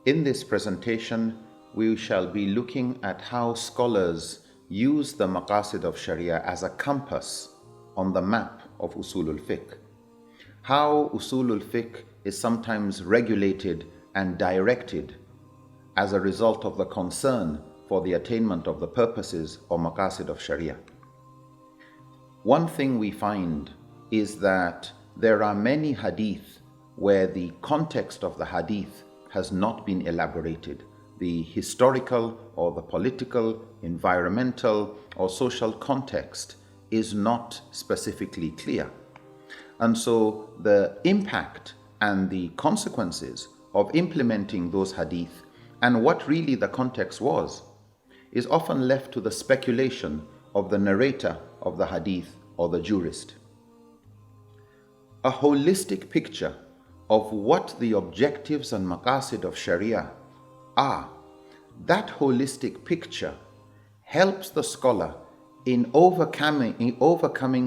In this presentation, we shall be looking at how scholars use the maqasid of Sharia as a compass on the map of usulul fiqh. How usulul fiqh is sometimes regulated and directed as a result of the concern for the attainment of the purposes or maqasid of Sharia. One thing we find is that there are many hadith where the context of the hadith has not been elaborated. The historical or the political, environmental or social context is not specifically clear. And so the impact and the consequences of implementing those hadith and what really the context was is often left to the speculation of the narrator of the hadith or the jurist. A holistic picture of what the objectives and maqasid of Sharia are, that holistic picture helps the scholar in overcoming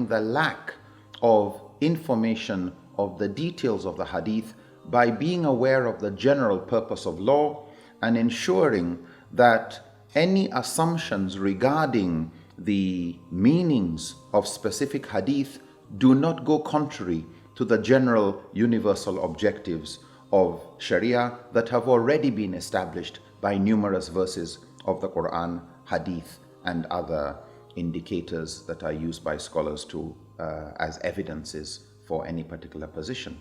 the lack of information of the details of the hadith by being aware of the general purpose of law and ensuring that any assumptions regarding the meanings of specific hadith do not go contrary to the general universal objectives of Sharia that have already been established by numerous verses of the Quran, hadith, and other indicators that are used by scholars as evidences for any particular position.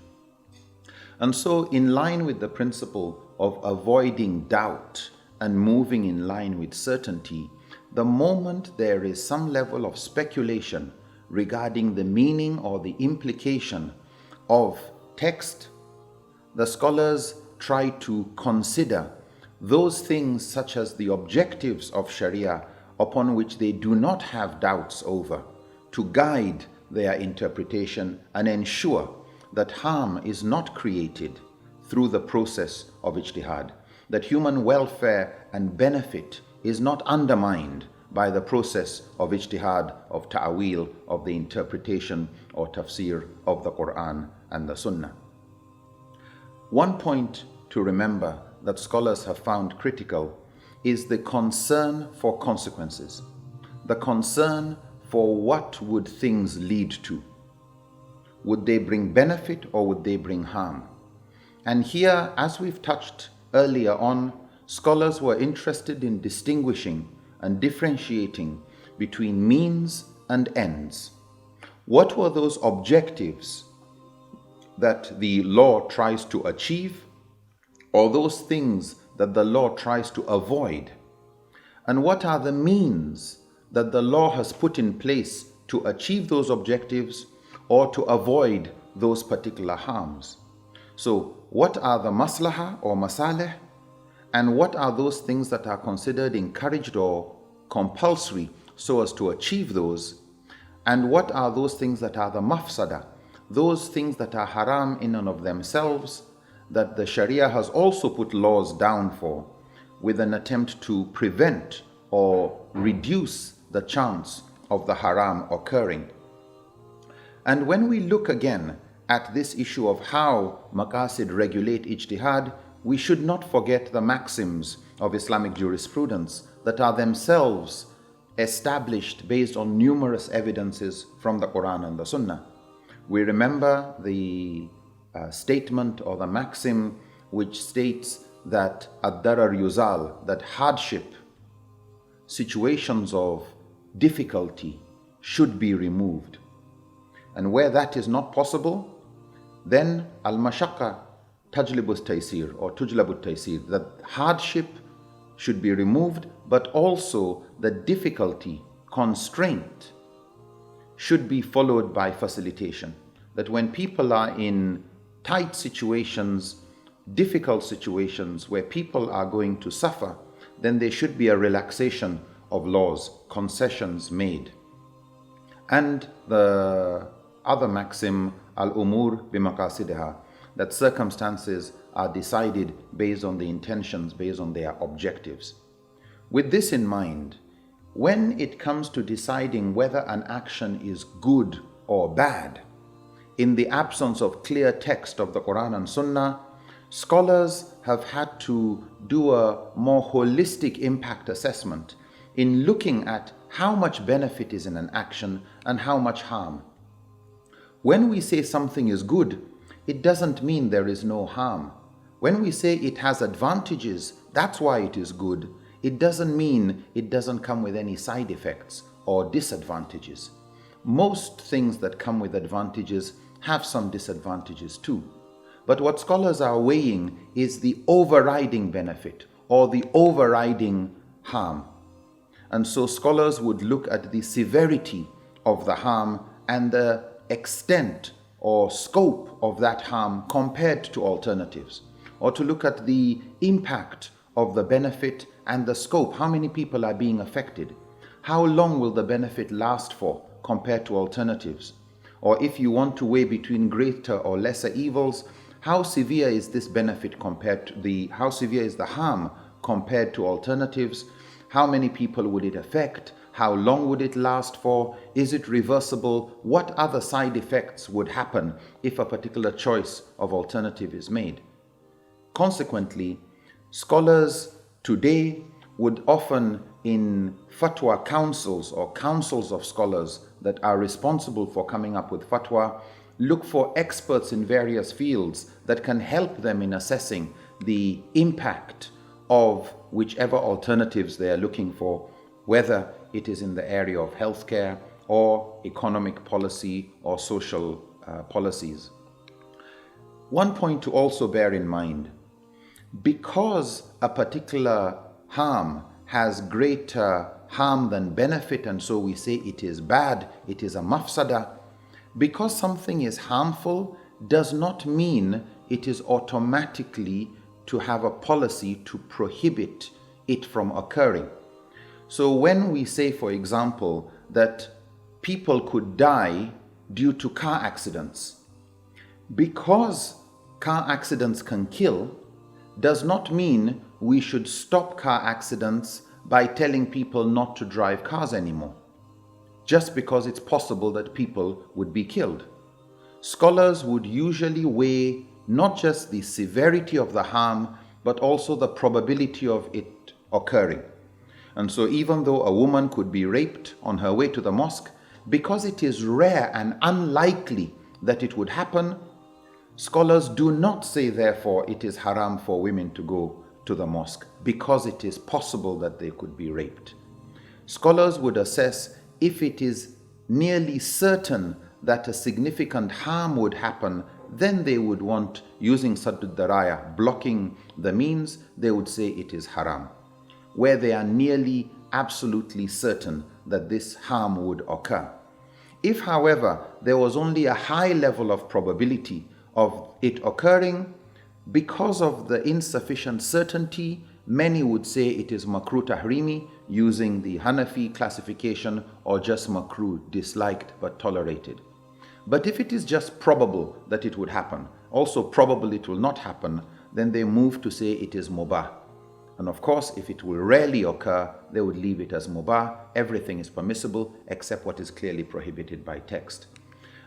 And so, in line with the principle of avoiding doubt and moving in line with certainty, the moment there is some level of speculation regarding the meaning or the implication of text, the scholars try to consider those things such as the objectives of Sharia upon which they do not have doubts over, to guide their interpretation and ensure that harm is not created through the process of ijtihad, that human welfare and benefit is not undermined by the process of ijtihad, of ta'wil, of the interpretation or tafsir of the Quran and the Sunnah. One point to remember that scholars have found critical is the concern for consequences, the concern for what would things lead to. Would they bring benefit or would they bring harm? And here, as we've touched earlier on, scholars were interested in distinguishing and differentiating between means and ends. What were those objectives that the law tries to achieve, or those things that the law tries to avoid? And what are the means that the law has put in place to achieve those objectives or to avoid those particular harms? So, what are the maslaha or masalih? And what are those things that are considered encouraged or compulsory so as to achieve those? And what are those things that are the mafsada, those things that are haram in and of themselves, that the Sharia has also put laws down for, with an attempt to prevent or reduce the chance of the haram occurring? And when we look again at this issue of how maqasid regulate ijtihad, we should not forget the maxims of Islamic jurisprudence that are themselves established based on numerous evidences from the Quran and the Sunnah. We remember the statement or the maxim which states that ad-darar yuzal, that hardship, situations of difficulty should be removed. And where that is not possible, then al-mashaqqa tajlibu taysir or tujlabu taysir, that hardship should be removed, but also the difficulty, constraint should be followed by facilitation. That when people are in tight situations, difficult situations where people are going to suffer, then there should be a relaxation of laws, concessions made. And the other maxim, al-umur bimaqasidiha, that circumstances are decided based on the intentions, based on their objectives. With this in mind, when it comes to deciding whether an action is good or bad, in the absence of clear text of the Quran and Sunnah, scholars have had to do a more holistic impact assessment in looking at how much benefit is in an action and how much harm. When we say something is good, it doesn't mean there is no harm. When we say it has advantages, that's why it is good, it doesn't mean it doesn't come with any side effects or disadvantages. Most things that come with advantages have some disadvantages too. But what scholars are weighing is the overriding benefit or the overriding harm. And so scholars would look at the severity of the harm and the extent or scope of that harm compared to alternatives, or to look at the impact of the benefit and the scope. How many people are being affected? How long will the benefit last for compared to alternatives? Or if you want to weigh between greater or lesser evils, how severe is this benefit compared to how severe is the harm compared to alternatives? How many people would it affect? How long would it last for? Is it reversible? What other side effects would happen if a particular choice of alternative is made? Consequently, scholars today would often, in fatwa councils or councils of scholars that are responsible for coming up with fatwa, look for experts in various fields that can help them in assessing the impact of whichever alternatives they are looking for, whether it is in the area of healthcare or economic policy or social policies. One point to also bear in mind: because a particular harm has greater harm than benefit, and so we say it is bad, it is a mafsada, because something is harmful does not mean it is automatically to have a policy to prohibit it from occurring. So when we say, for example, that people could die due to car accidents, because car accidents can kill, does not mean we should stop car accidents by telling people not to drive cars anymore, just because it's possible that people would be killed. Scholars would usually weigh not just the severity of the harm, but also the probability of it occurring. And so even though a woman could be raped on her way to the mosque, because it is rare and unlikely that it would happen, scholars do not say therefore it is haram for women to go to the mosque because it is possible that they could be raped. Scholars would assess if it is nearly certain that a significant harm would happen, then they would want, using Saddud Daraya, blocking the means, they would say it is haram. Where they are nearly absolutely certain that this harm would occur. If, however, there was only a high level of probability of it occurring, because of the insufficient certainty, many would say it is makruh tahrimi, using the Hanafi classification, or just makruh, disliked but tolerated. But if it is just probable that it would happen, also probable it will not happen, then they move to say it is mubah. And of course, if it will rarely occur, they would leave it as mubah. Everything is permissible except what is clearly prohibited by text.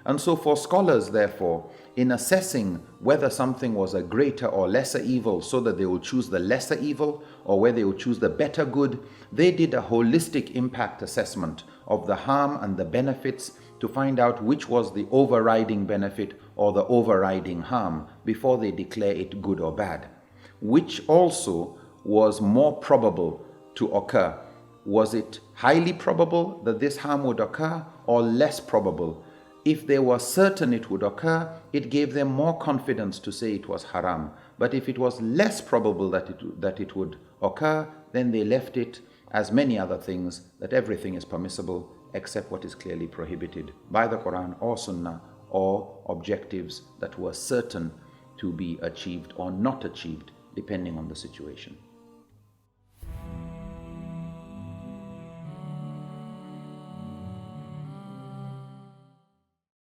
And so for scholars, therefore, in assessing whether something was a greater or lesser evil so that they will choose the lesser evil or whether they will choose the better good, they did a holistic impact assessment of the harm and the benefits to find out which was the overriding benefit or the overriding harm before they declare it good or bad. Which also was more probable to occur. Was it highly probable that this harm would occur or less probable? If they were certain it would occur, it gave them more confidence to say it was haram. But if it was less probable that it would occur, then they left it, as many other things, that everything is permissible except what is clearly prohibited by the Quran or Sunnah, or objectives that were certain to be achieved or not achieved, depending on the situation.